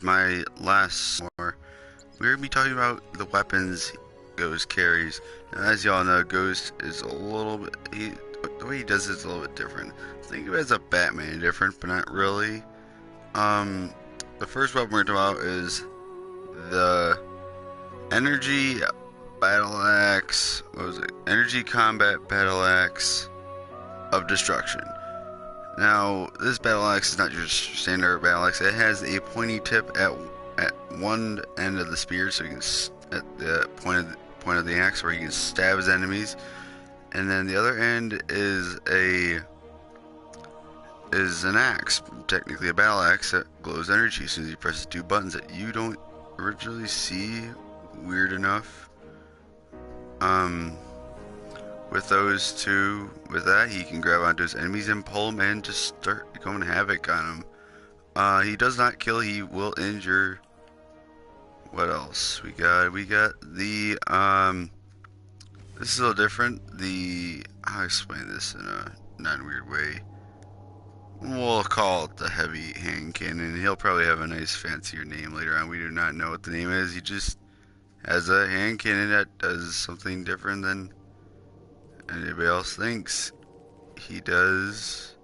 my last more, we're gonna be talking about the weapons Ghost carries. Now, as y'all know, Ghost is a little bit the way he does it is a little bit different. Think of it as a Batman different, but not really. Um, the first weapon we're talking about is the Energy Battle Axe. What was it? Energy Combat Battle Axe of Destruction. Now, this battle axe is not just standard battle axe. It has a pointy tip at one end of the spear, so you can at the point of the axe where you can stab his enemies, and then the other end is an axe, technically a battle axe that glows energy as soon as you press two buttons that you don't originally see. Weird enough. With those two, with that, he can grab onto his enemies and pull them and just start going havoc on them. He does not kill, he will injure. What else? We got the, this is a little different. I'll explain this in a non-weird way. We'll call it the heavy hand cannon. He'll probably have a nice fancier name later on. We do not know what the name is. He just has a hand cannon that does something different than anybody else thinks he does.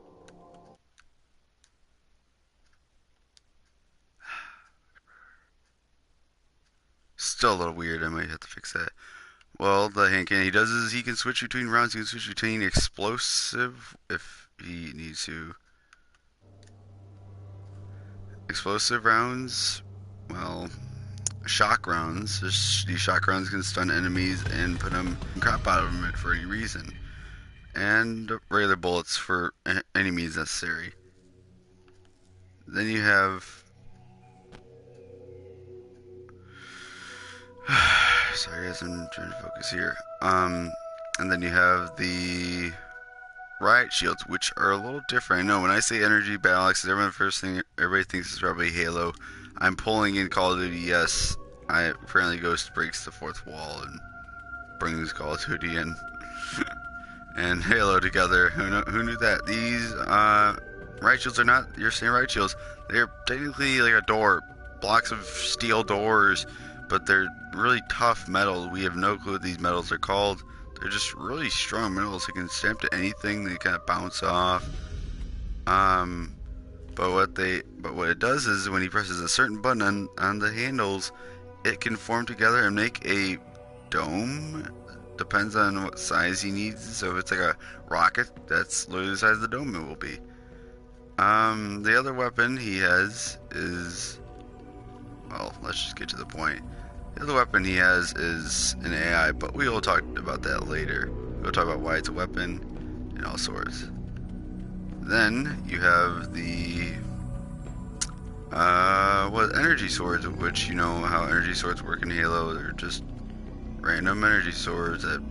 Still a little weird. I might have to fix that. Well, the hand cannon he does is he can switch between rounds. He can switch between explosive if he needs to. Explosive rounds. Well, shock rounds. These shock rounds can stun enemies and put them crap out of them for any reason. And regular bullets for any means necessary. Then you have. Sorry guys, I'm trying to focus here. And then you have the riot shields, which are a little different. I know when I say energy battle axes, everyone first thing everybody thinks is probably Halo. I'm pulling in Call of Duty. Yes, apparently Ghost breaks the fourth wall and brings Call of Duty in and Halo together. Who knew that? These riot shields are not your standard riot shields. They're technically like a door, blocks of steel doors, but they're really tough metal. We have no clue what these metals are called. They're just really strong metals. You can stamp to anything. They kind of bounce off. But what it does is when he presses a certain button on the handles, it can form together and make a dome. Depends on what size he needs. So if it's like a rocket, that's literally the size of the dome it will be. The other weapon he has is, well, let's just get to the point. The other weapon he has is an AI, but we will talk about that later. We'll talk about why it's a weapon and all sorts. Then you have the energy swords, which you know how energy swords work in Halo. They're just random energy swords that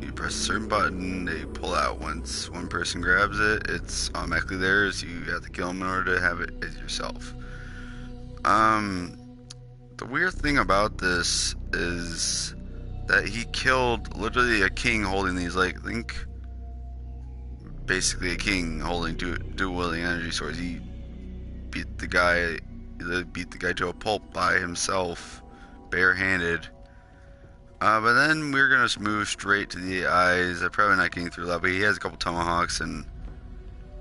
you press a certain button, they pull out. Once one person grabs it, it's automatically theirs. You have to kill them in order to have it as yourself. The weird thing about this is that he killed literally a king holding these, like, think basically a king holding dual wielding energy swords. He beat the guy to a pulp by himself, barehanded. But then we're gonna move straight to the eyes. I'm probably not getting through that, but he has a couple tomahawks and,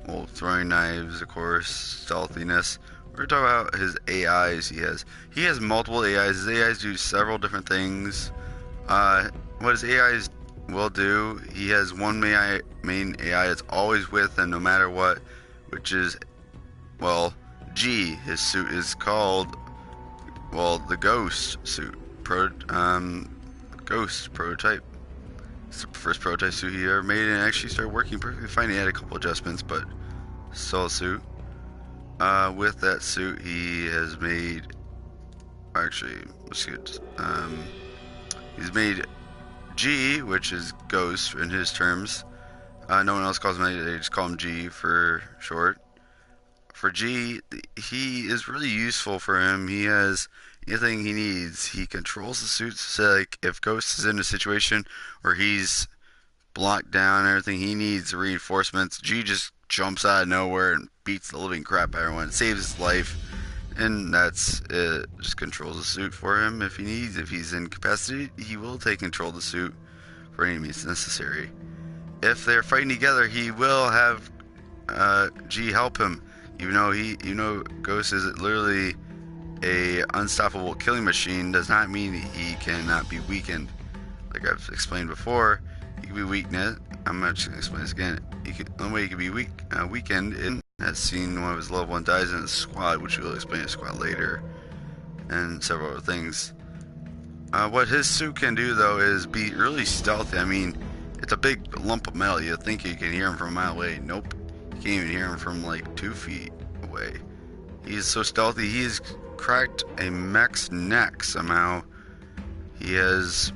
well, throwing knives, of course, stealthiness. We're talking about his AIs he has. He has multiple AIs. His AIs do several different things. What his AIs will do, he has one main AI that's always with him no matter what, which is, well, G. His suit is called, well, the Ghost suit. Ghost prototype. It's the first prototype suit he ever made, and it actually started working perfectly fine. He had a couple adjustments, but still a suit. With that suit, he has made, actually, let's get, he's made G, which is Ghost in his terms. No one else calls him that, they just call him G for short. For G, he is really useful for him. He has anything he needs. He controls the suits, so like if Ghost is in a situation where he's blocked down and everything, he needs reinforcements, G just jumps out of nowhere and beats the living crap out of everyone, saves his life, and that's it. Just controls the suit for him if he needs. If he's incapacitated, he will take control of the suit for any means necessary. If they're fighting together, he will have G help him. Even though Ghost is literally a unstoppable killing machine, does not mean he cannot be weakened. Like I've explained before, he can be weakened. I'm not just gonna explain this again. The only way he can be weakened is has seen one of his level 1 dies in his squad, which we'll explain in his squad later, and several other things. What his suit can do though is be really stealthy. I mean, it's a big lump of metal. You'd think you can hear him from a mile away. Nope. You can't even hear him from like 2 feet away. He's so stealthy. He's cracked a mech's neck somehow. He has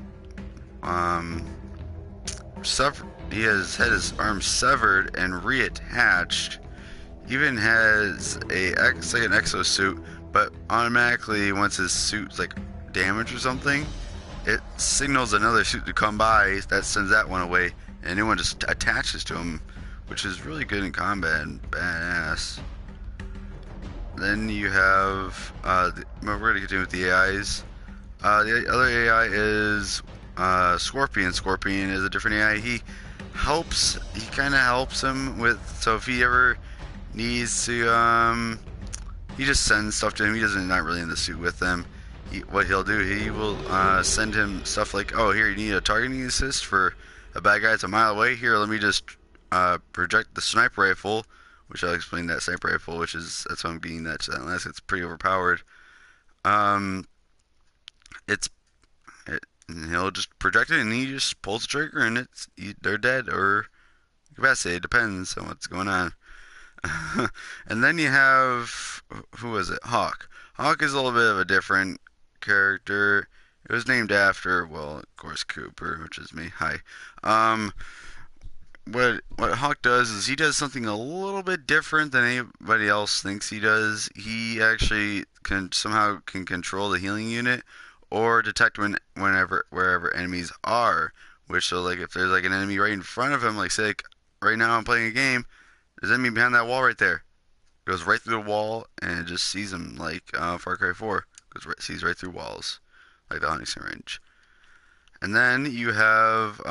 he has had his arm severed and reattached. Even has it's like an exosuit, but automatically once his suit's like damaged or something, it signals another suit to come by that sends that one away, and a new one just attaches to him, which is really good in combat and badass. Then you have we're gonna continue with the AIs. The other AI is Scorpion. Scorpion is a different AI. He kind of helps him with, so if he ever needs to, he just sends stuff to him. He doesn't, not really in the suit with them. What he'll do, he will send him stuff like, oh, here, you need a targeting assist for a bad guy that's a mile away. Here, let me just project the sniper rifle, which I'll explain that sniper rifle, that's why I'm being that last. It's pretty overpowered. And he'll just project it, and he just pulls the trigger, and they're dead or incapacitated. It depends on what's going on. And then you have, who was it? Hawk. Hawk is a little bit of a different character. It was named after, well, of course, Cooper, which is me. Hi. What Hawk does is he does something a little bit different than anybody else thinks he does. He actually somehow can control the healing unit or detect wherever enemies are. Which, so like if there's like an enemy right in front of him, like say like right now I'm playing a game, there's an enemy behind that wall right there. Goes right through the wall and it just sees him like Far Cry 4. Sees right through walls, like the hunting range. And then you have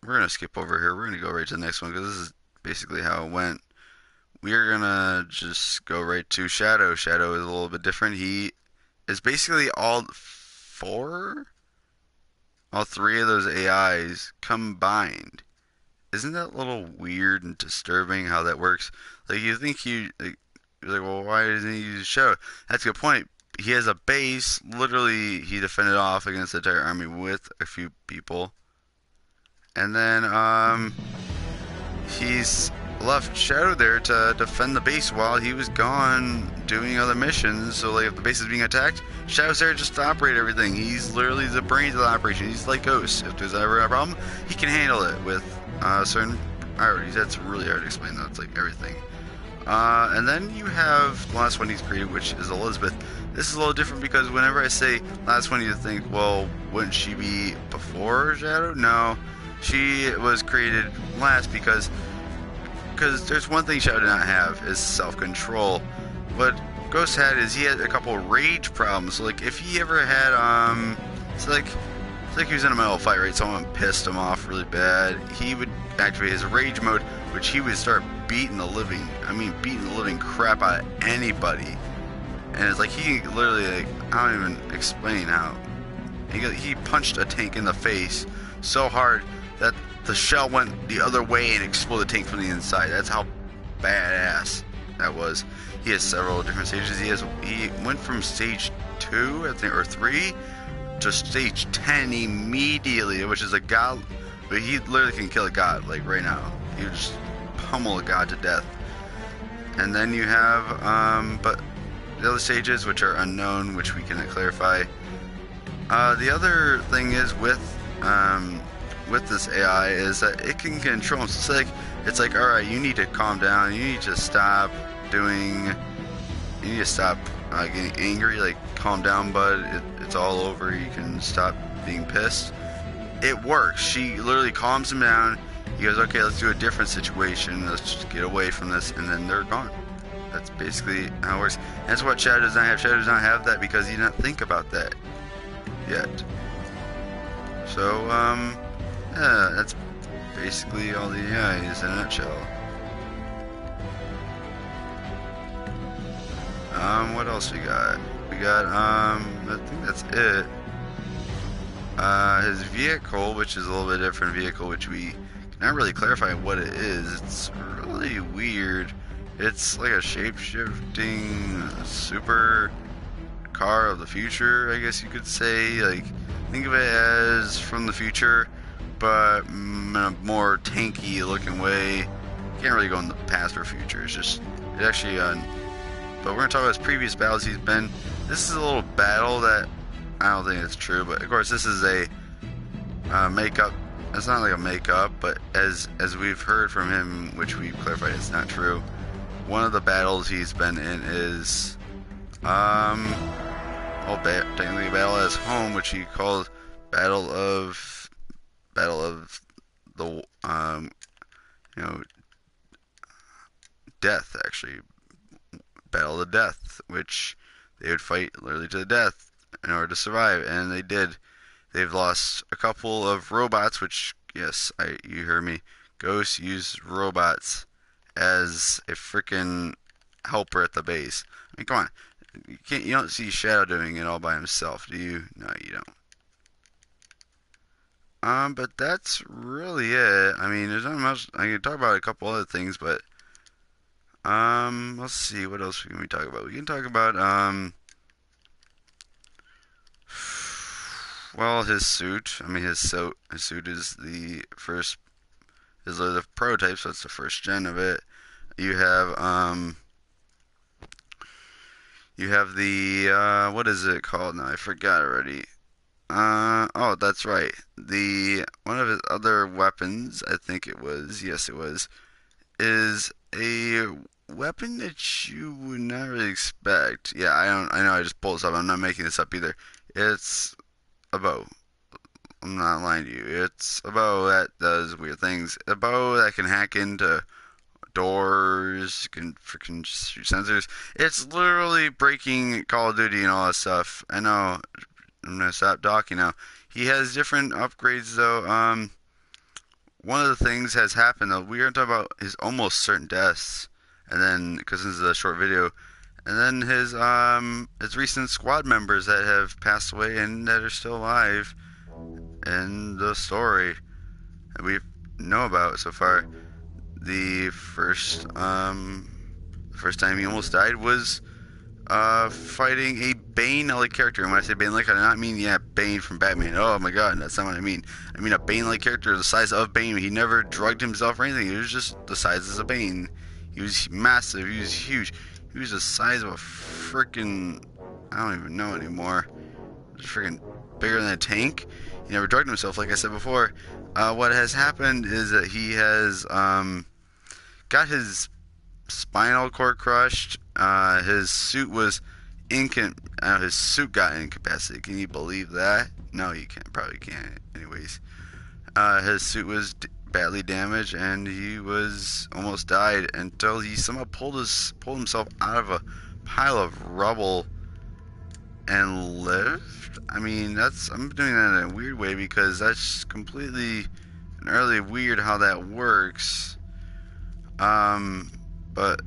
we're gonna skip over here. We're gonna go right to the next one because this is basically how it went. We're gonna just go right to Shadow. Shadow is a little bit different. He is basically all three of those AIs combined. Isn't that a little weird and disturbing how that works? Like you think you're like, well, why doesn't he use Shadow? That's a good point. He has a base. Literally, he defended off against the entire army with a few people. And then he's left Shadow there to defend the base while he was gone doing other missions. So like if the base is being attacked, Shadow's there just to operate everything. He's literally the brains of the operation. He's like Ghost. If there's ever a problem, he can handle it with certain priorities. That's really hard to explain though. It's like everything. And then you have the last one he's created, which is Elizabeth. This is a little different because whenever I say last one, you think, well, wouldn't she be before Shadow? No. She was created last because there's one thing Shadow did not have is self-control. What Ghost had is he had a couple of rage problems. So like if he ever had it's like he was in a metal fight, right? Someone pissed him off really bad. He would activate his rage mode, which he would start beating the living crap out of anybody. And it's like he literally, like, I don't even explain how he punched a tank in the face so hard that the shell went the other way and exploded the tank from the inside. That's how badass that was. He has several different stages. He went from stage 2, I think, or 3 to stage 10 immediately, which is a god. But he literally can kill a god, like right now. He would just pummel a god to death. And then you have but the other stages, which are unknown, which we cannot clarify. The other thing is with this AI is that it can control him. So it's like, all right, you need to calm down. You need to stop getting angry. Like, calm down, bud. It's all over. You can stop being pissed. It works. She literally calms him down. He goes, okay, let's do a different situation. Let's just get away from this, and then they're gone. That's basically how it works. And that's what Shadow does not have. Shadow does not have that because he did not think about that yet. So, yeah, that's basically all the AIs in a nutshell. What else we got? We got, I think that's it. His vehicle, which is a little bit different vehicle, which we cannot really clarify what it is. It's really weird. It's like a shape-shifting super car of the future, I guess you could say. Like, think of it as from the future, but in a more tanky looking way. You can't really go in the past or future. It's just, it actually, but we're gonna talk about his previous battles he's been. This is a little battle that I don't think it's true, but of course this is a makeup. It's not like a makeup, but as we've heard from him, which we've clarified it's not true. One of the battles he's been in is technically a battle at his home, which he called Battle of the death, actually. Battle of death, which they would fight literally to the death in order to survive, and they did. They've lost a couple of robots, which, yes, you heard me. Ghost used robots as a freaking helper at the base. I mean, come on. You don't see Shadow doing it all by himself, do you? No, you don't. But that's really it. I mean, there's not much. I can talk about a couple other things, but let's see, what else can we talk about? We can talk about well, his suit. I mean, his suit is the first, is the prototype, so it's the first gen of it. You have the what is it called now? I forgot already. Oh, that's right. The one of his other weapons, I think it was, yes it was, is a weapon that you would not really expect. Yeah, I know I just pulled this up. I'm not making this up either. It's a bow. I'm not lying to you. It's a bow that does weird things. A bow that can hack into doors, can freaking shoot sensors. It's literally breaking Call of Duty and all that stuff. I know. I'm gonna stop talking now. He has different upgrades though. One of the things has happened though. We're gonna talk about his almost certain deaths, and then because this is a short video, and then his recent squad members that have passed away and that are still alive, and the story that we know about so far. The first time he almost died was fighting a Bane-like character. And when I say Bane-like, I do not mean, yeah, Bane from Batman. Oh my god, that's not what I mean. I mean a Bane-like character the size of Bane. He never drugged himself or anything. He was just the size of a Bane. He was massive. He was huge. He was the size of a freaking, I don't even know anymore. Just freaking bigger than a tank. He never drugged himself, like I said before. What has happened is that he has got his spinal cord crushed. His suit was his suit got incapacitated. Can you believe that? No, you can't. Probably can't. Anyways, his suit was badly damaged, and he was almost died until he somehow pulled himself out of a pile of rubble and lived. I mean, I'm doing that in a weird way because that's completely and really weird how that works. But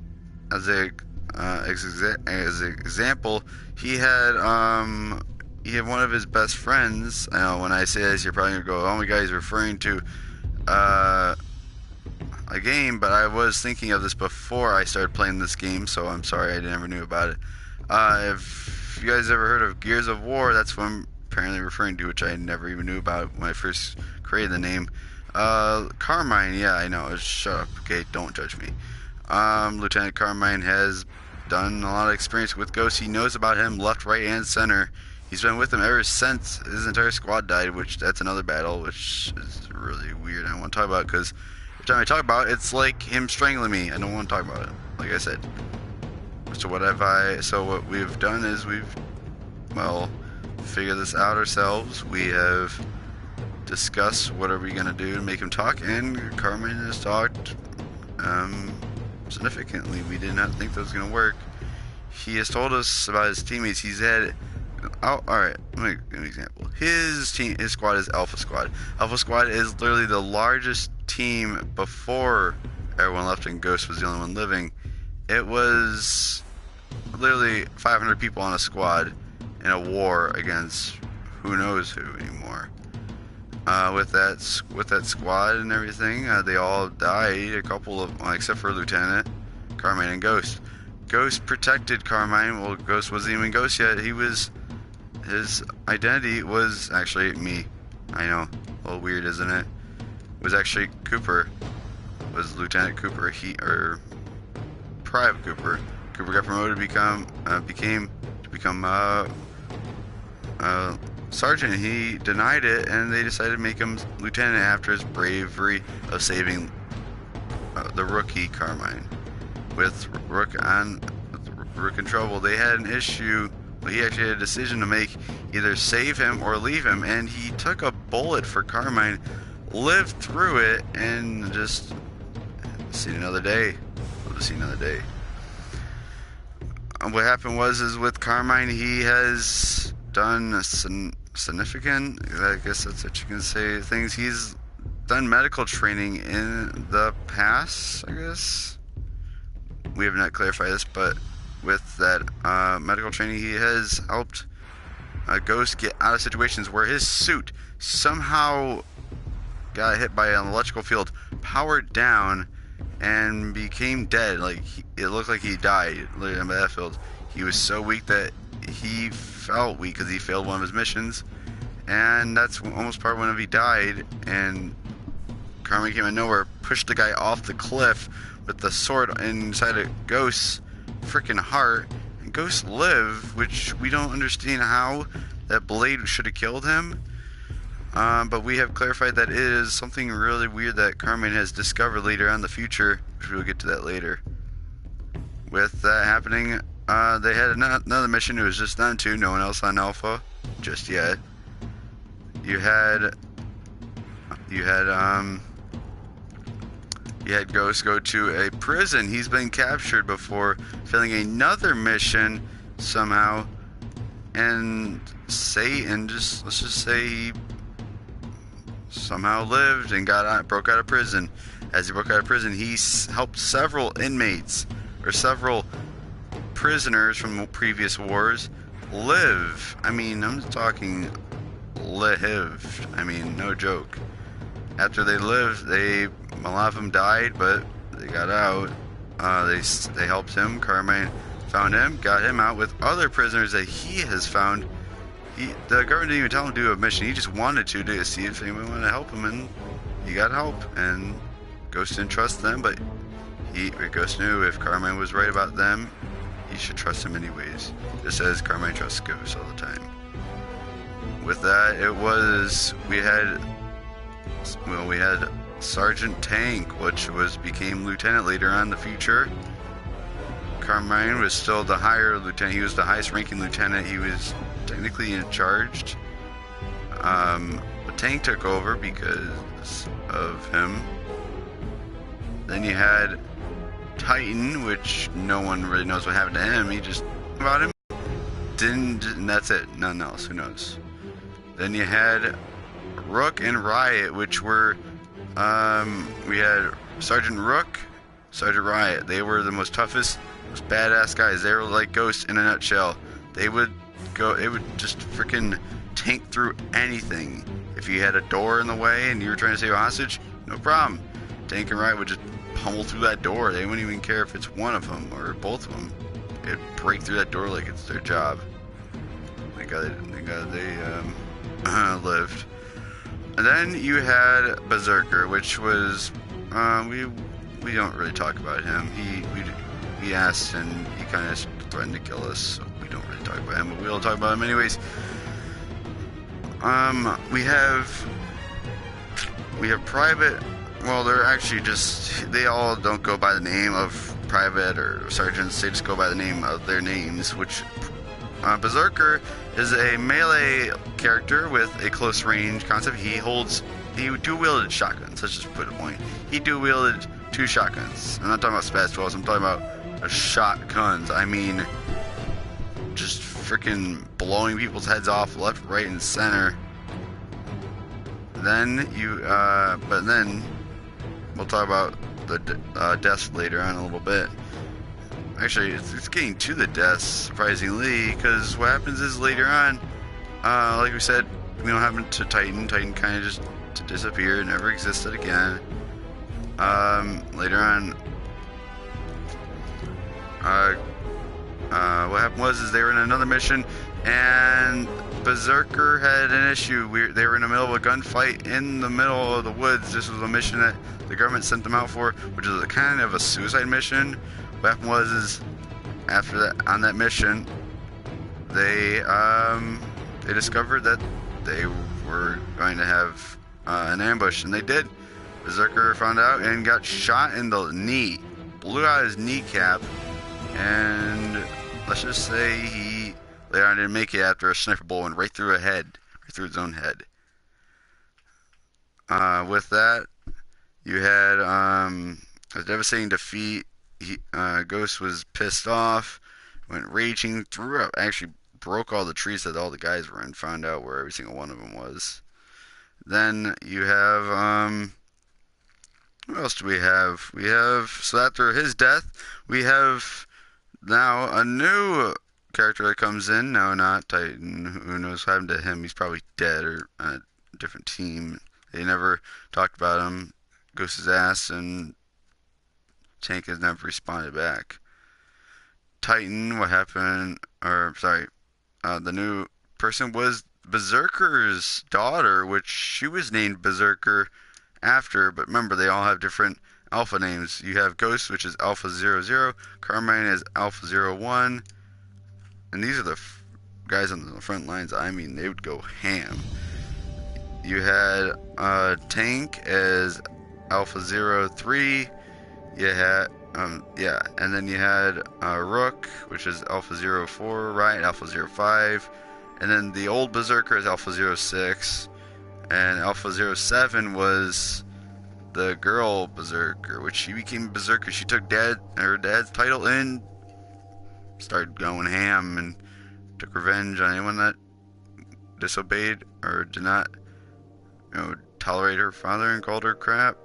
as an example, he had one of his best friends. I know when I say this, you're probably gonna go, "Oh my God, he's referring to a game." But I was thinking of this before I started playing this game, so I'm sorry I never knew about it. If you guys ever heard of Gears of War, that's what I'm apparently referring to, which I never even knew about when I first created the name. Carmine, yeah, I know. Shut up, okay? Don't judge me. Lieutenant Carmine has done a lot of experience with Ghost. He knows about him left, right, and center. He's been with him ever since his entire squad died, which that's another battle, which is really weird. I don't want to talk about it because every time I talk about it, it's like him strangling me. I don't want to talk about it, like I said. So what we've done is we've figured this out ourselves. We have discussed what are we gonna do to make him talk, and Carmine has talked significantly, we did not think that was going to work. He has told us about his teammates. He's had... Oh, alright, let me give an example. His squad is Alpha Squad. Alpha Squad is literally the largest team before everyone left and Ghost was the only one living. It was literally 500 people on a squad in a war against who knows who anymore. With that squad and everything, they all died. A couple of, well, except for Lieutenant, Carmine, and Ghost. Ghost protected Carmine. Well, Ghost wasn't even Ghost yet. His identity was actually me. I know, a little weird, isn't it? It was actually Cooper. It was Lieutenant Cooper. Private Cooper. Cooper got promoted to become sergeant. He denied it, and they decided to make him lieutenant after his bravery of saving the rookie Carmine. With Rook in trouble, they had an issue. But he actually had a decision to make: either save him or leave him, and he took a bullet for Carmine, lived through it, and just seen another day. Love to see another day. What happened was with Carmine, he has done significant, I guess that's what you can say, things. He's done medical training in the past, I guess. We have not clarified this, but with that medical training, he has helped Ghost get out of situations where his suit somehow got hit by an electrical field, powered down, and became dead. Like, it looked like he died literally on the battlefield. He was so weak that he felt weak because he failed one of his missions, and that's almost part when he died. And Carmine came out of nowhere, pushed the guy off the cliff with the sword inside a Ghost's freaking heart, and Ghost lived, which we don't understand how that blade should have killed him. But we have clarified that it is something really weird that Carmine has discovered later on in the future, which we'll get to that later. With that happening, they had another mission. It was just them two, no one else on Alpha just yet. You had Ghost go to a prison. He's been captured before, failing another mission somehow, and let's just say he somehow lived and broke out of prison. As he broke out of prison, he helped several inmates or several prisoners from previous wars live. I mean, I'm talking lived. I mean, no joke. After they lived, a lot of them died, but they got out. They helped him. Carmine found him, got him out with other prisoners that he has found. The government didn't even tell him to do a mission. He just wanted to see if anyone wanted to help him, and he got help. And Ghost didn't trust them, but Ghost knew if Carmine was right about them, he should trust him anyways. Just as Carmine trusts Ghost all the time. With that, we had Sergeant Tank, which became lieutenant later on in the future. Carmine was still the higher lieutenant. He was the highest ranking lieutenant. He was technically in charge. But Tank took over because of him. Then you had Titan, which no one really knows what happened to him. He just about him. And that's it. Nothing else. Who knows? Then you had Rook and Riot, which were we had Sergeant Rook, Sergeant Riot. They were the most toughest, most badass guys. They were like Ghosts in a nutshell. They would just freaking tank through anything. If you had a door in the way and you were trying to save a hostage, no problem. Tank and Riot would just pummel through that door. They wouldn't even care if it's one of them or both of them. They'd break through that door like it's their job. Thank God they lived. And then you had Berserker, which was we don't really talk about him. We asked and he kind of threatened to kill us, so we don't really talk about him. But we'll talk about him anyways. We have Private. Well, they're actually they all don't go by the name of Private or Sergeants. They just go by the name of their names, which Berserker is a melee character with a close range concept. He dual-wielded shotguns. Let's just put a point. He dual-wielded 2 shotguns. I'm not talking about Spaz 12s, I'm talking about shotguns. I mean, just freaking blowing people's heads off left, right, and center. Then but then we'll talk about the deaths later on a little bit. Actually, it's getting to the deaths, surprisingly, because what happens is later on, like we said, we don't happen to Titan. Titan kind of just disappeared, never existed again. Later on, what happened was they were in another mission, and Berserker had an issue. They were in the middle of a gunfight in the middle of the woods. This was a mission that the government sent them out for, which is a kind of a suicide mission. What happened was after that, on that mission, they discovered that they were going to have an ambush, and they did. Berserker found out and got shot in the knee, blew out his kneecap, and let's just say he later on didn't make it after a sniper bullet went right through his own head. With that, you had a devastating defeat. Ghost was pissed off, went raging, threw up, actually broke all the trees that all the guys were in, found out where every single one of them was. Then you have, what else do we have? So after his death, we have now a new character that comes in. No, not Titan. Who knows what happened to him? He's probably dead or on a different team. They never talked about him. Ghost's ass, and Tank has never responded back. Titan, what happened? The new person was Berserker's daughter, which she was named Berserker after, but remember, they all have different alpha names. You have Ghost, which is Alpha 00, Carmine is Alpha 01, and these are the guys on the front lines. I mean, they would go ham. You had Tank as Alpha 03, you had and then you had Rook, which is Alpha 04, Riot Alpha 05, and then the old Berserker is Alpha 06, and Alpha 07 was the girl Berserker, which she became Berserker. She took her dad's title and started going ham and took revenge on anyone that disobeyed or did not, tolerate her father and called her crap.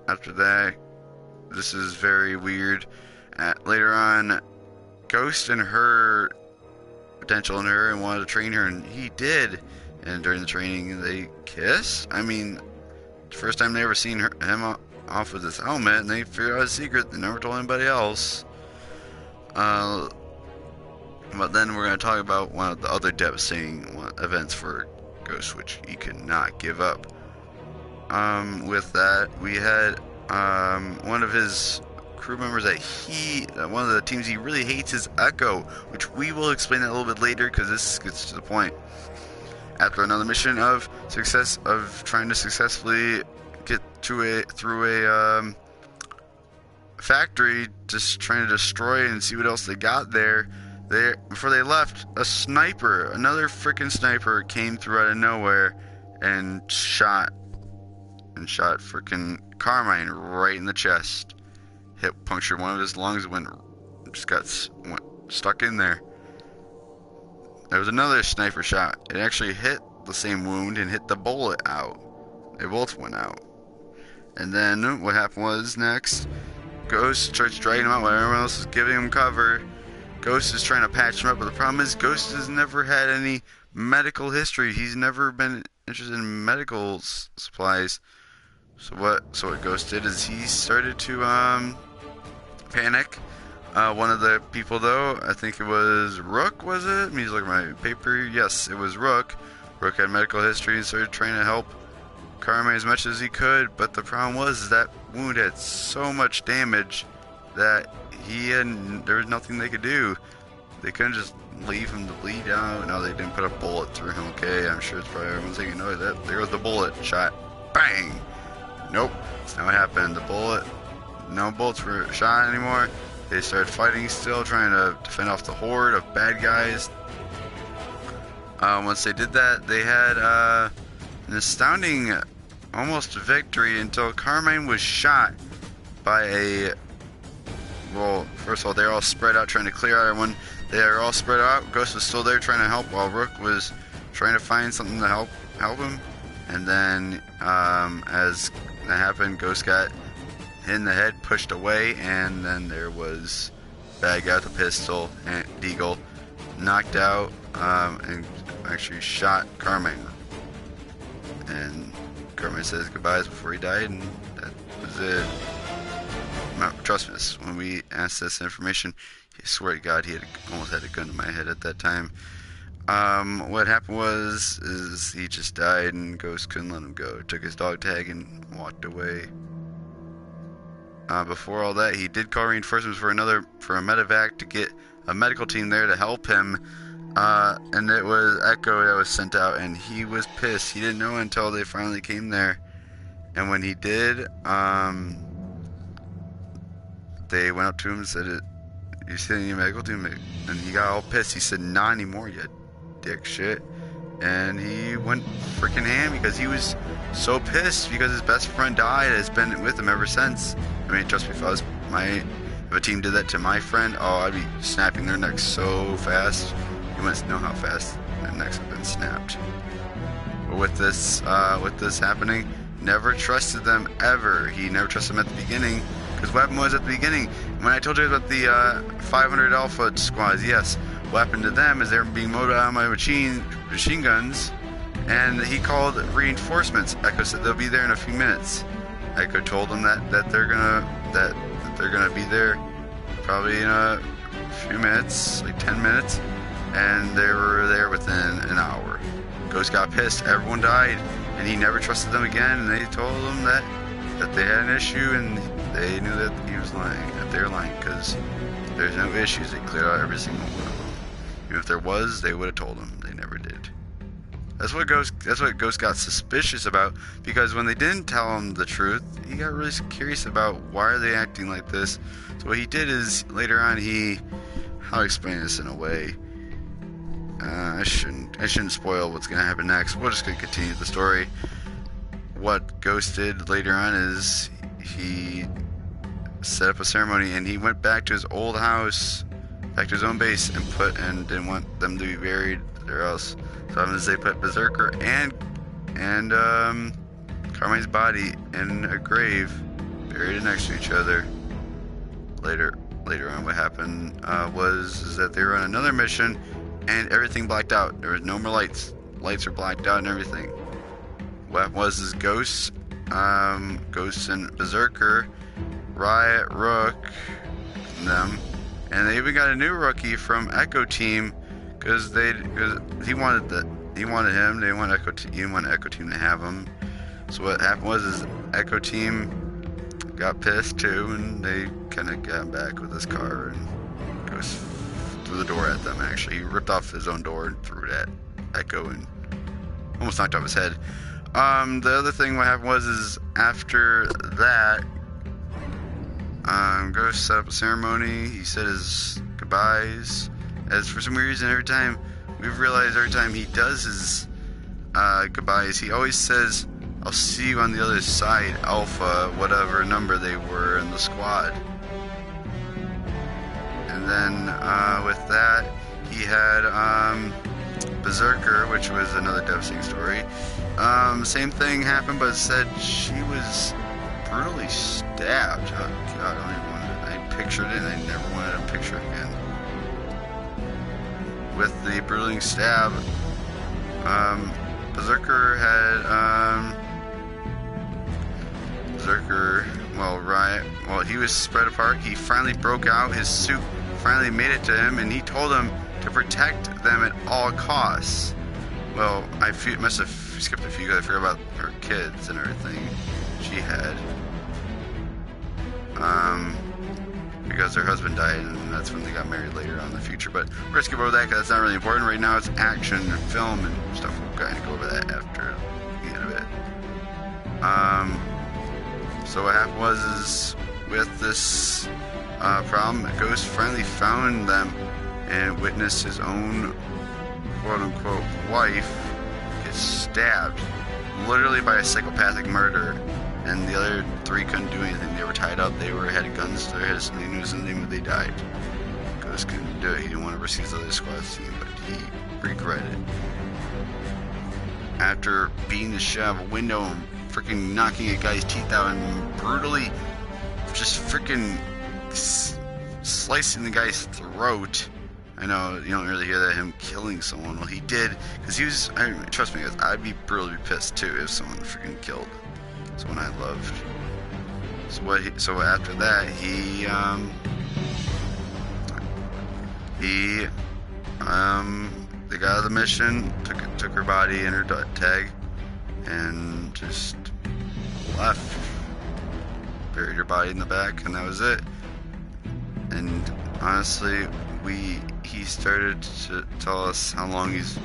After that, this is very weird. Later on, Ghost and her potential in her and wanted to train her, and he did. And during the training, they kiss. I mean, the first time they ever seen him off with his helmet, and they figured out his secret. They never told anybody else. But then we're going to talk about one of the other devastating events for Ghost, which he could not give up. With that, we had one of his crew members that one of the teams he really hates is Echo, which we will explain that a little bit later because this gets to the point. After another mission of trying to successfully get through a factory, just trying to destroy and see what else they got there. Before they left, another freaking sniper came through out of nowhere and shot freaking Carmine right in the chest. Punctured one of his lungs, went stuck in there. There was another sniper shot. It actually hit the same wound and hit the bullet out. They both went out. And then what happened was next, Ghost starts dragging him out while everyone else is giving him cover. Ghost is trying to patch him up, but the problem is Ghost has never had any medical history. He's never been interested in medical supplies. So what Ghost did is he started to panic. One of the people, though, I think it was Rook, was it? Let me just look at my paper. Yes, it was Rook. Rook had medical history and started trying to help Carmine as much as he could, but the problem was that wound had so much damage that there was nothing they could do. They couldn't just leave him to bleed out. No, they didn't put a bullet through him. Okay, I'm sure it's probably everyone's thinking, no, there goes the bullet shot. Bang! Nope, that's not what happened. No bullets were shot anymore. They started fighting still, trying to defend off the horde of bad guys. Once they did that, they had an astounding almost victory until Carmine was shot by a, well, first of all, they're all spread out trying to clear out everyone. They are all spread out. Ghost was still there trying to help while Rook was trying to find something to help him. And then as that happened, Ghost got hit in the head, pushed away, and then there was Bad Guy with a pistol, and Deagle knocked out and actually shot Carmine. And Carmine says goodbyes before he died, and that was it. Trust me, when we asked this information, I swear to God, he almost had a gun to my head at that time. What happened is he just died, and Ghost couldn't let him go. Took his dog tag and walked away. Before all that, he did call reinforcements for a medevac to get a medical team there to help him. And it was Echo that was sent out, and he was pissed. He didn't know until they finally came there. And when he did, they went up to him and said, "You see any medical team?" And he got all pissed. He said, "Not anymore, you dick shit." And he went freaking ham because he was so pissed because his best friend died. Has been with him ever since. I mean, trust me, if a team did that to my friend, oh, I'd be snapping their necks so fast. You wouldn't know how fast their necks have been snapped. But with this happening, never trusted them ever. He never trusted them at the beginning, because what happened was at the beginning, when I told you about the 500 Alpha squads, yes, what happened to them is they were being mowed out by machine guns, and he called reinforcements. Echo said they'll be there in a few minutes. Echo told them that they're gonna be there probably in a few minutes, like 10 minutes, and they were there within an hour. Ghost got pissed. Everyone died, and he never trusted them again. And they told him that they had an issue, and they knew that he was lying, that they were lying, because there's no issues. They cleared out every single one of them. Even if there was, they would have told him. They never did. That's what Ghost got suspicious about, because when they didn't tell him the truth, he got really curious about why are they acting like this. So what he did is later on how to explain this in a way. I shouldn't spoil what's gonna happen next. We're just gonna continue the story. What Ghost did later on is he set up a ceremony, and he went back to his old house, back to his own base, and didn't want them to be buried there else. So they put Berserker and Carmine's body in a grave, buried next to each other. Later on, what happened was that they were on another mission, and everything blacked out. There was no more lights. Lights were blacked out and everything. What was is Ghosts and Berserker, Riot, Rook, and them, and they even got a new rookie from Echo Team, because he wanted him. They want Echo Team to have him. So what happened was Echo Team got pissed too, and they kind of got him back with his car, and Ghost threw the door at them. Actually, he ripped off his own door and threw it at Echo, and almost knocked off his head. The other thing what happened was after that, Ghost set up a ceremony. He said his goodbyes. As for some reason, we've realized every time he does his goodbyes, he always says, "I'll see you on the other side, Alpha," whatever number they were in the squad. And then with that, he had Berserker, which was another devastating story. Same thing happened, but it said she was brutally stabbed. Oh God, I pictured it, and I never wanted to picture it again. With the brutally stab, Berserker had he was spread apart. He finally broke out. His suit finally made it to him, and he told him to protect them at all costs. Well, I must have skipped a few because I forgot about her kids and everything she had. Because her husband died, and that's when they got married later on in the future. But we're going to skip over that because that's not really important. Right now it's action and film and stuff. We'll kind of go over that after the end of it. So what happened was with this problem, Ghost finally found them and witnessed his own quote-unquote wife get stabbed, literally by a psychopathic murderer, and the other 3 couldn't do anything. They were tied up. They had guns to their heads, and they knew something, but they died. Ghost couldn't do it. He didn't want to risk his other squad's team, but he regretted it. After beating the shit out of a window and freaking knocking a guy's teeth out and brutally just freaking slicing the guy's throat. I know you don't really hear that, him killing someone. Well, he did, because he was, trust me guys, I'd be brutally pissed too if someone freaking killed someone I loved. So after that, they got out of the mission, took her body and her tag, and just left. Buried her body in the back, and that was it. And honestly, he started to tell us how long it's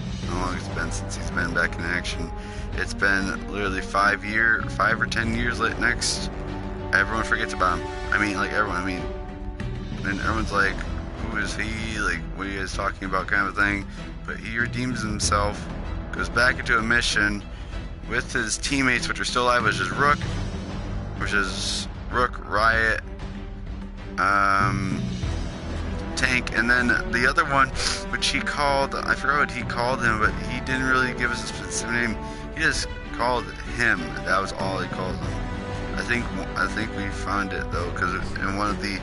been since he's been back in action. It's been literally 5 or 10 years next. Everyone forgets about him. I mean, like everyone. I mean, and everyone's like, who is he? Like, what are you guys talking about, kind of thing. But he redeems himself, goes back into a mission with his teammates, which are still alive, which is Rook, Riot, Tank, and then the other one, which he called, I forgot what he called him, but he didn't really give us a specific name. He just called him. That was all he called him. I think we found it though, because in one of the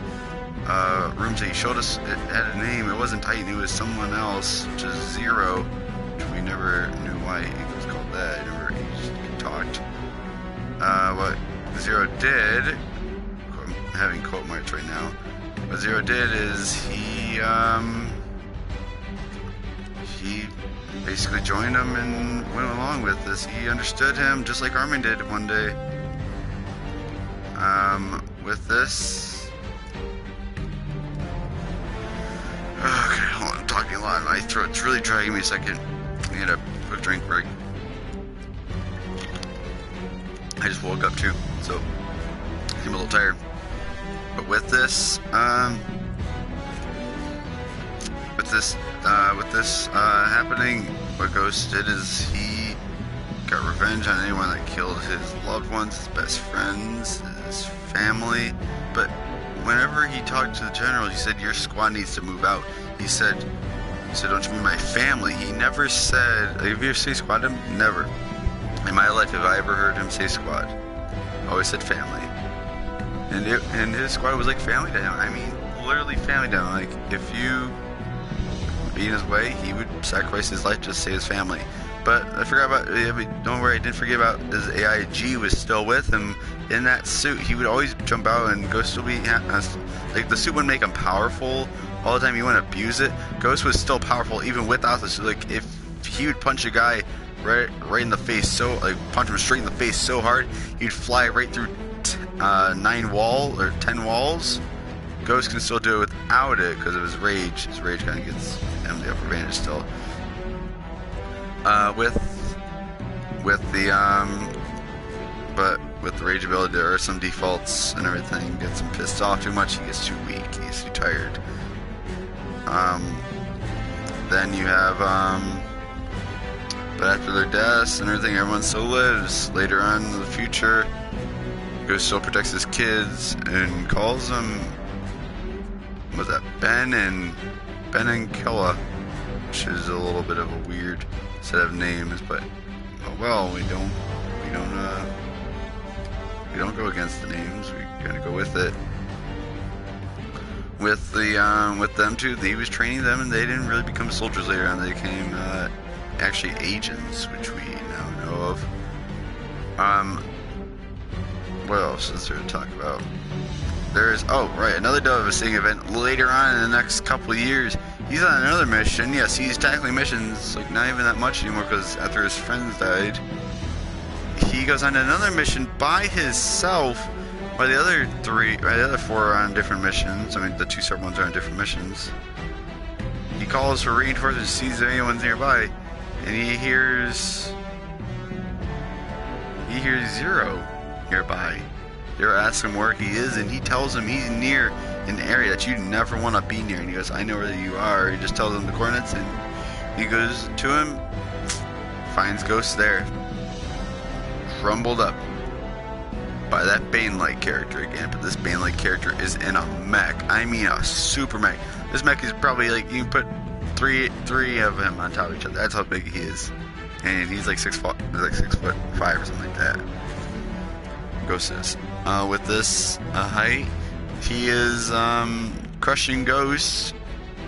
rooms that he showed us, it had a name. It wasn't Titan. It was someone else, which is Zero, which we never knew why he was called that. He talked. What Zero did, I'm having quote marks right now. What Zero did is he basically joined him and went along with this. He understood him just like Armin did one day. With this. Okay, hold on, I'm talking a lot. My throat's really dragging me a second. I need a quick drink break. I just woke up too, so I'm a little tired. But with this happening, what Ghost did is he got revenge on anyone that killed his loved ones, his best friends, his family. But whenever he talked to the general, he said, "Your squad needs to move out." He said, "Don't you mean my family?" He never said, "Have you ever say squad to him?" Never. In my life, have I ever heard him say squad? Always said family. And his squad was like family to him. I mean, literally family to him. Like, if you be in his way, he would sacrifice his life just to save his family. But I forgot about, don't worry, I didn't forget about his AIG was still with him in that suit. He would always jump out and Ghost still be, like, the suit wouldn't make him powerful all the time. He wouldn't abuse it. Ghost was still powerful even without the suit. Like, if he would punch a guy right in the face, so, like, punch him straight in the face so hard, he'd fly right through 10 walls. Ghost can still do it without it because of his rage. His rage kind of gets him the upper advantage still. But with the rage ability, there are some defaults and everything. Gets him pissed off too much, he gets too weak, he gets too tired. Then you have, but after their deaths and everything, everyone still lives. Later on in the future, Ghost still protects his kids and calls them, was that Ben and Killa, which is a little bit of a weird set of names, but oh well, we don't go against the names. We kind of go with it. With them too, he was training them, and they didn't really become soldiers later on. They became actually agents, which we now know of. What else is there to talk about? There's, oh right, another devastating event later on in the next couple of years. He's on another mission. Yes, he's tackling missions, like, not even that much anymore, because after his friends died, he goes on another mission by himself, while the other four are on different missions. I mean, the 2 separate ones are on different missions. He calls for reinforcements, sees if anyone's nearby, and he hears Zero nearby. Zero asks him where he is, and he tells him he's near an area that you never want to be near. And he goes, "I know where you are." He just tells him the coordinates, and he goes to him. finds Ghost there, crumbled up by that Bane-like character again. But this Bane-like character is in a mech. I mean a super mech. This mech is probably like, you can put three of him on top of each other. That's how big he is. And he's like 6'5" or something like that. Ghost is. With this height, he is crushing Ghosts,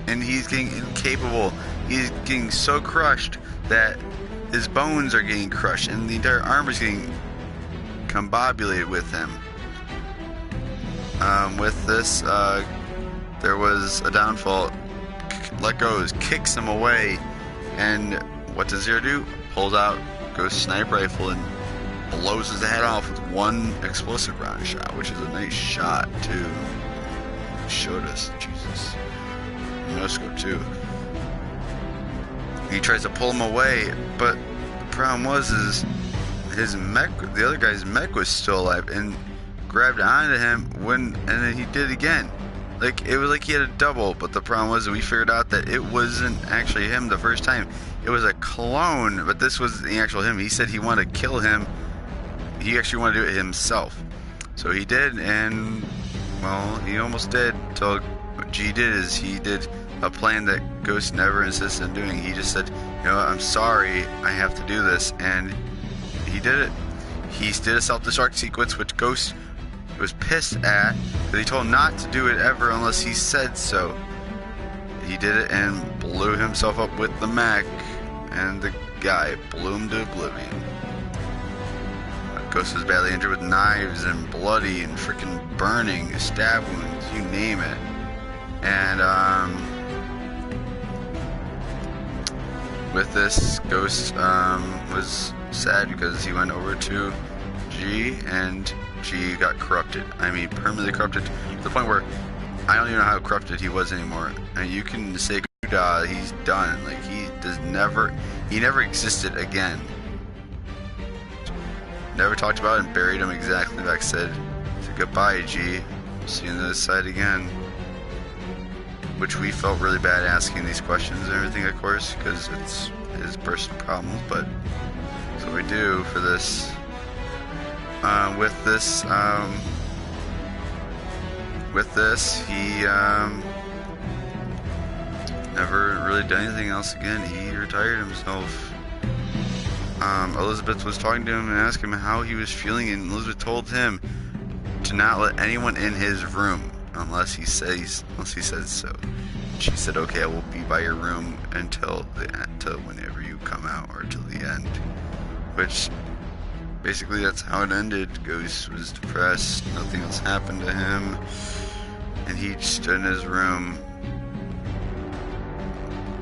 and he's getting incapable. He's getting so crushed that his bones are getting crushed, and the entire armor is getting combobulated with him. With this, there was a downfall. Let Goes, kicks him away, and what does Zero do? Pulls out Ghost sniper rifle and blows his head off with one explosive round shot, which is a nice shot too. Showed us, Jesus. No scope too. He tries to pull him away, but the problem is his mech, the other guy's mech was still alive and grabbed onto him and then he did it again. Like, it was like he had a double, but the problem was that we figured out that it wasn't actually him the first time. It was a clone, but this was the actual him. He said he wanted to kill him. He actually wanted to do it himself. So he did, and, well, he almost did. So what G did is he did a plan that Ghost never insisted on doing. He just said, you know what, I'm sorry, I have to do this, and he did it. He did a self-destruct sequence, which Ghost was pissed at, because he told him not to do it ever unless he said so. He did it and blew himself up with the mech, and the guy blew him to oblivion. Ghost was badly injured with knives and bloody and freaking burning, stab wounds, you name it. And with this, Ghost was sad because he went over to G, and G got corrupted. I mean, permanently corrupted to the point where I don't even know how corrupted he was anymore. And you can say, he's done. Like, he never existed again. Never talked about it and buried him exactly like I said. So goodbye, G. See you on the other side again. Which we felt really bad asking these questions and everything, of course, because it's his personal problems, but that's what we do for this. With this, he never really done anything else again. He retired himself. Elizabeth was talking to him and asking him how he was feeling, and Elizabeth told him to not let anyone in his room unless he says so. She said, "Okay, I will be by your room until whenever you come out, or till the end." Which, basically, that's how it ended. Ghost was depressed. Nothing else happened to him, and he stood in his room.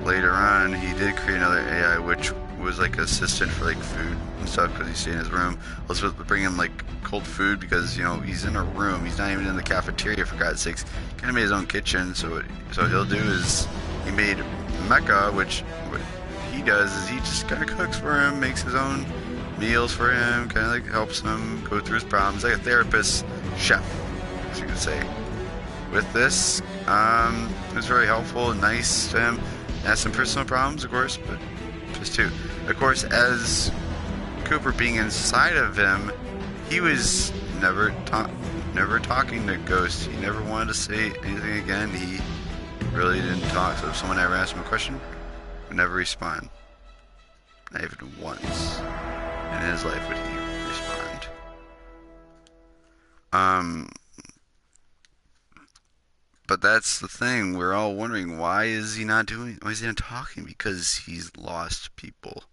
Later on, he did create another AI, which was like assistant for like food and stuff, because he stayed in his room. Elizabeth would bring him like cold food because, you know, he's in a room. He's not even in the cafeteria, for God's sakes. He kind of made his own kitchen. So what he'll do is he made Mecha, which what he does is he just kind of cooks for him, makes his own meals for him, kind of like helps him go through his problems, like a therapist chef, as you could say. With this, it was very helpful and nice to him. Has some personal problems, of course, but just two. Of course, as Cooper being inside of him, he was never talking to Ghost. He never wanted to say anything again. He really didn't talk. So if someone ever asked him a question, he would never respond. Not even once in his life would he respond. But that's the thing. We're all wondering, why is he not talking? Because he's lost people.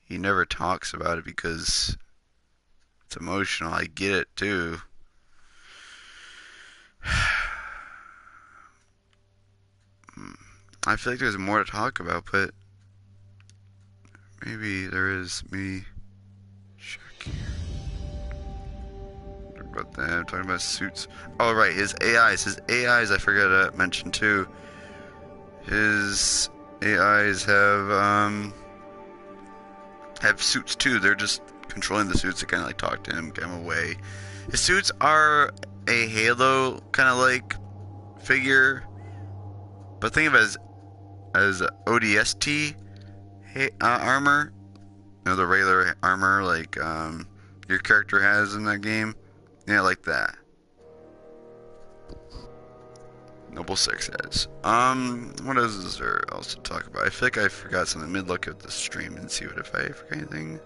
He never talks about it because it's emotional. I get it too. I feel like there's more to talk about, but maybe there is. Me check here. About that. I'm talking about suits. Oh, right, his AIs. I forgot to mention too. His AIs have suits too. They're just controlling the suits to kind of like talk to him, get him away. His suits are a Halo kind of like figure, but think of it as ODST armor, the regular armor like your character has in that game. Yeah, like that. Noble 6 has. What is there else to talk about? I feel like I forgot something. Let me look at the stream and see if I forgot anything.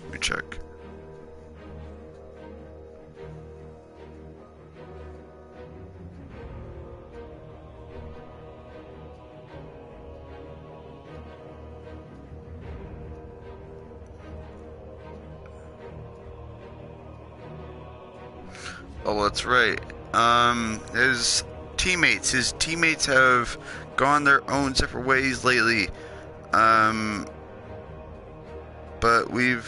Let me check. Oh, that's right. His teammates have gone their own separate ways lately. But we're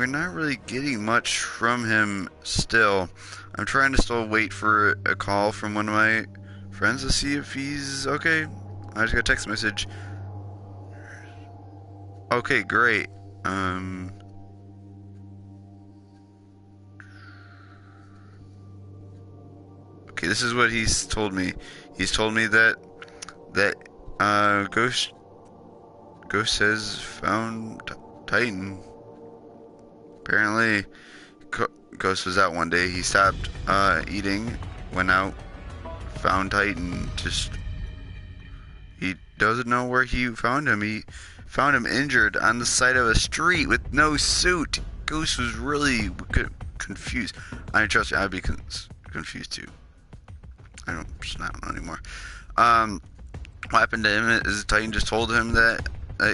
not really getting much from him still. I'm trying to still wait for a call from one of my friends to see if he's okay. I just got a text message. Okay, great. Okay, this is what he's told me. He's told me that Ghost has found Titan. Apparently, Ghost was out one day. He stopped eating, went out, found Titan. He doesn't know where he found him. He found him injured on the side of a street with no suit. Ghost was really confused. I trust you. I'd be confused too. I don't know anymore. What happened to him is Titan just told him that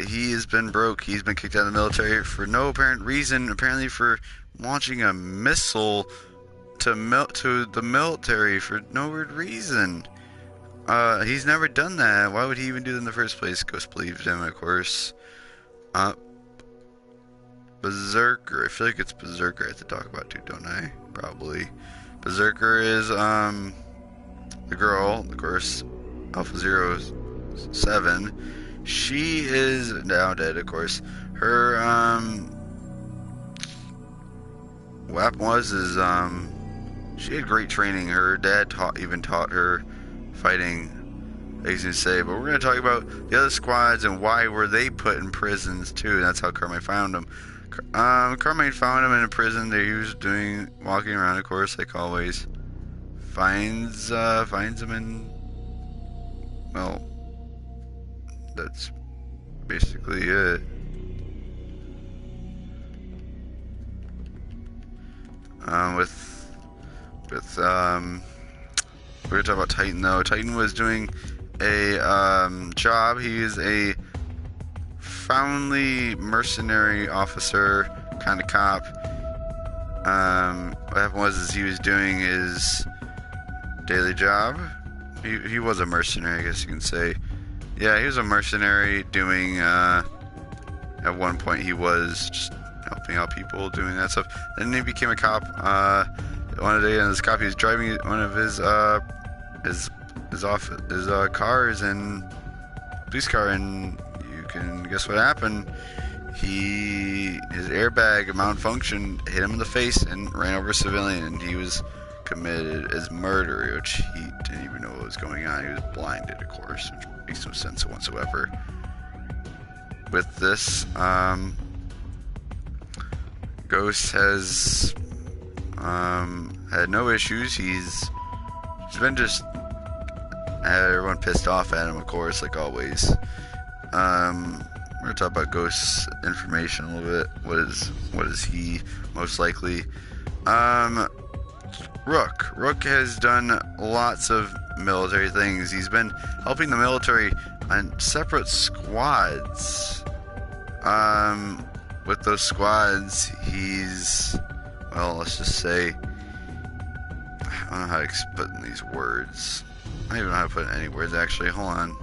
he has been broke. He's been kicked out of the military for no apparent reason. Apparently for launching a missile to the military for no weird reason. He's never done that. Why would he even do it in the first place? Ghost believed him, of course. Berserker. I feel like it's Berserker I have to talk about too, don't I? Probably. Berserker is the girl, of course, Alpha 07. She is now dead, of course. Her what happened was she had great training. Her dad even taught her fighting, I used to say. But we're gonna talk about the other squads and why were they put in prisons too. That's how Carmine found them. Carmine found him in a prison that he was walking around, of course, like always. Finds him in, well, that's basically it. We're gonna talk about Titan though. Titan was doing a job. He is a foundly mercenary officer, kind of cop. What happened was he was doing his daily job. He was a mercenary, I guess you can say. Yeah, he was a mercenary doing, at one point he was just helping out people doing that stuff. Then he became a cop. One day, and this cop, he was driving one of his cars and police car, and you can guess what happened. His airbag malfunctioned, hit him in the face, and ran over a civilian, and he was committed as murder, which he didn't even know what was going on. He was blinded, of course, which makes no sense whatsoever. With this, Ghost has had no issues. He's been just had everyone pissed off at him, of course, like always. We're gonna talk about Ghost's information a little bit. What is he most likely? Rook has done lots of military things. He's been helping the military on separate squads. With those squads, well, let's just say, I don't know how to put in these words. I don't even know how to put in any words, actually. Hold on.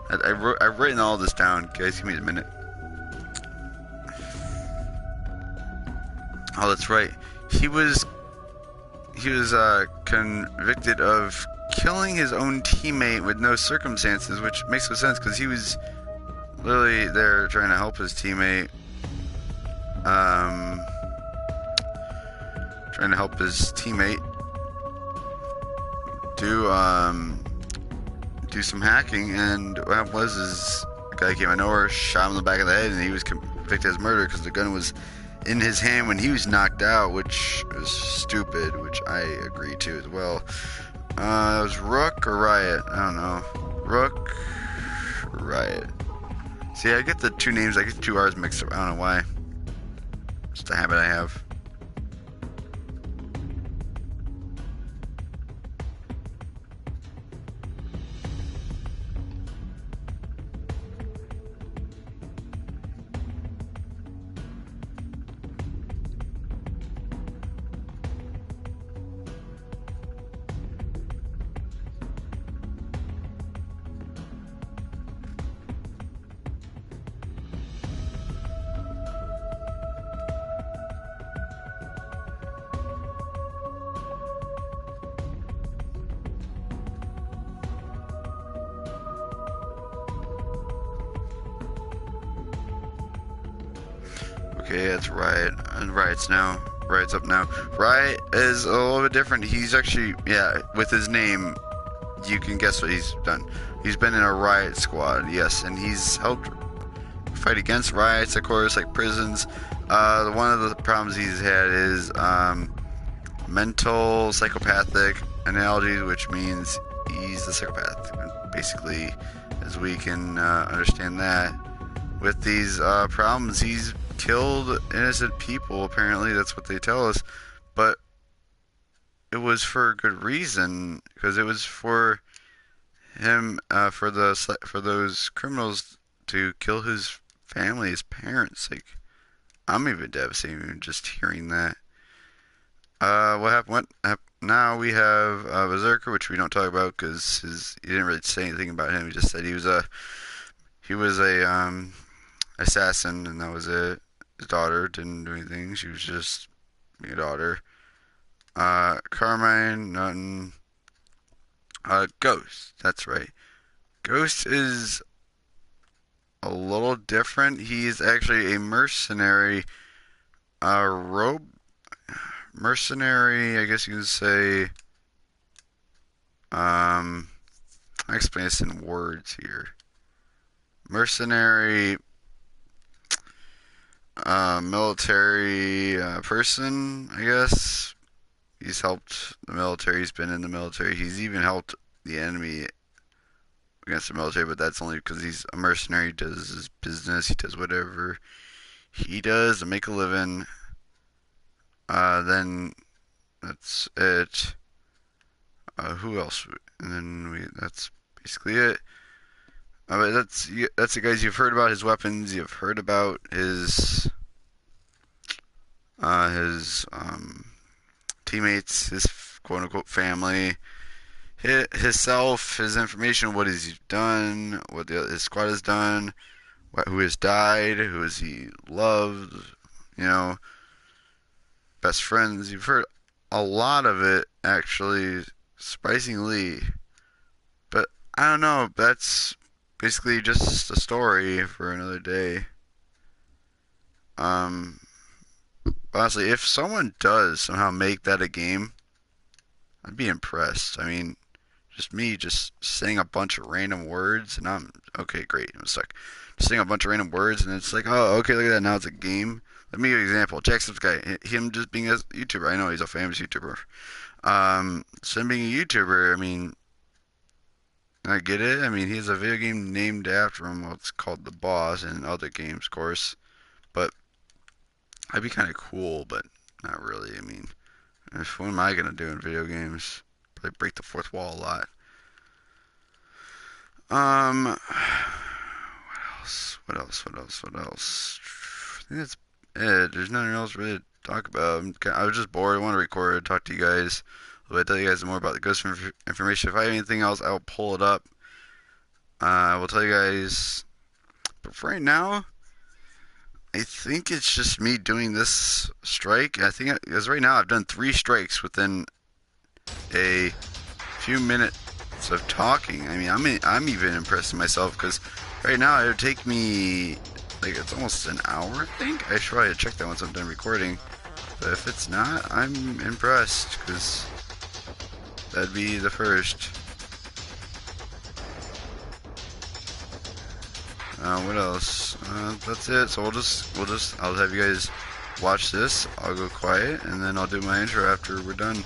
I've written all this down. Guys, give me a minute. Oh, that's right. He was convicted of killing his own teammate with no circumstances, which makes no sense because he was literally there trying to help his teammate. trying to help his teammate do some hacking, and what happened was the guy came out of nowhere, shot him in the back of the head, and he was convicted as murder because the gun was in his hand when he was knocked out, which is stupid, which I agree to as well. It was Rook or Riot? I don't know. Rook, Riot. See, I get the two names, I get the two R's mixed up. I don't know why. It's a habit I have. Okay, that's Riot. And Riot's now. Riot's up now. Riot is a little bit different. He's actually, yeah, with his name, you can guess what he's done. He's been in a Riot squad, yes, and he's helped fight against riots, of course, like prisons. One of the problems he's had is mental psychopathic analogy, which means he's a psychopath, basically, as we can understand that. With these problems, he's killed innocent people, apparently, that's what they tell us, but it was for a good reason, because it was for him, for those criminals to kill his family, his parents. Like, I'm even devastated even just hearing that. What happened? Now we have Berserker, which we don't talk about because he didn't really say anything about him. He just said he was a assassin, and that was it. His daughter didn't do anything. She was just a daughter. Carmine, nothing. Ghost, that's right. Ghost is a little different. He's actually a mercenary, mercenary, I guess you could say. I explain this in words here. Mercenary, military person, I guess. He's helped the military. He's been in the military. He's even helped the enemy against the military, but that's only because he's a mercenary. He does his business. He does whatever he does to make a living. Then that's it. Who else? And then that's basically it. But that's it, guys. You've heard about his weapons. You've heard about his teammates, his quote-unquote family, himself, his information, what he's done, what his squad has done, who has died, who has he loved, best friends. You've heard a lot of it, actually, surprisingly. But I don't know, that's basically just a story for another day. Honestly, if someone does somehow make that a game, I'd be impressed. I mean, just me just saying a bunch of random words, and I'm okay, great. I'm stuck. Just saying a bunch of random words, and it's like, oh, okay, look at that. Now it's a game. Let me give you an example. Jackson's guy, him just being a YouTuber. I know he's a famous YouTuber. So him being a YouTuber, I mean, I get it. I mean, he has a video game named after him. Well, it's called The Boss, and other games, of course. But I'd be kind of cool, but not really. I mean, what am I gonna do in video games? Probably break the fourth wall a lot. What else? What else? I think that's it. There's nothing else really to talk about. I was just bored. I want to record, talk to you guys. I'll tell you guys more about the ghost information. If I have anything else, I'll pull it up. I will tell you guys. But for right now, I think it's just me doing this strike. I think because right now I've done 3 strikes within a few minutes of talking. I mean, I'm even impressed with myself because right now it would take me like it's almost an hour. I think I should probably check that once I'm done recording. But if it's not, I'm impressed, because that'd be the first. What else? That's it. So I'll have you guys watch this. I'll go quiet, and then I'll do my intro after we're done.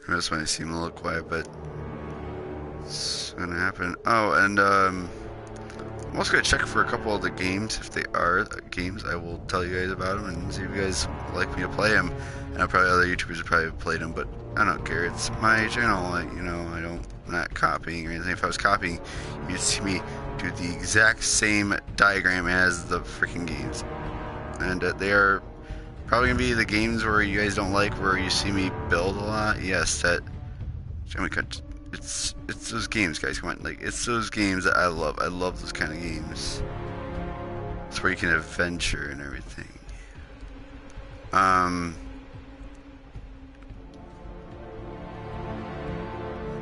This might seem a little quiet, but it's gonna happen. Oh, and I'm also gonna check for a couple of the games. If they are games, I will tell you guys about them and see if you guys like me to play them. And I'll probably other YouTubers have probably played them, but I don't care. It's my channel. I'm not copying or anything. If I was copying, you'd see me do the exact same diagram as the freaking games. And they are probably gonna be the games where you guys don't like, where you see me build a lot. Yes, that. Oh my god, it's those games, guys. Come on, like it's those games that I love. I love those kind of games. It's where you can adventure and everything.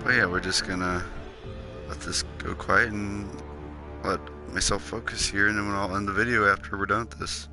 But yeah, we're just gonna let this go quiet and let myself focus here, and then I'll end the video after we're done with this.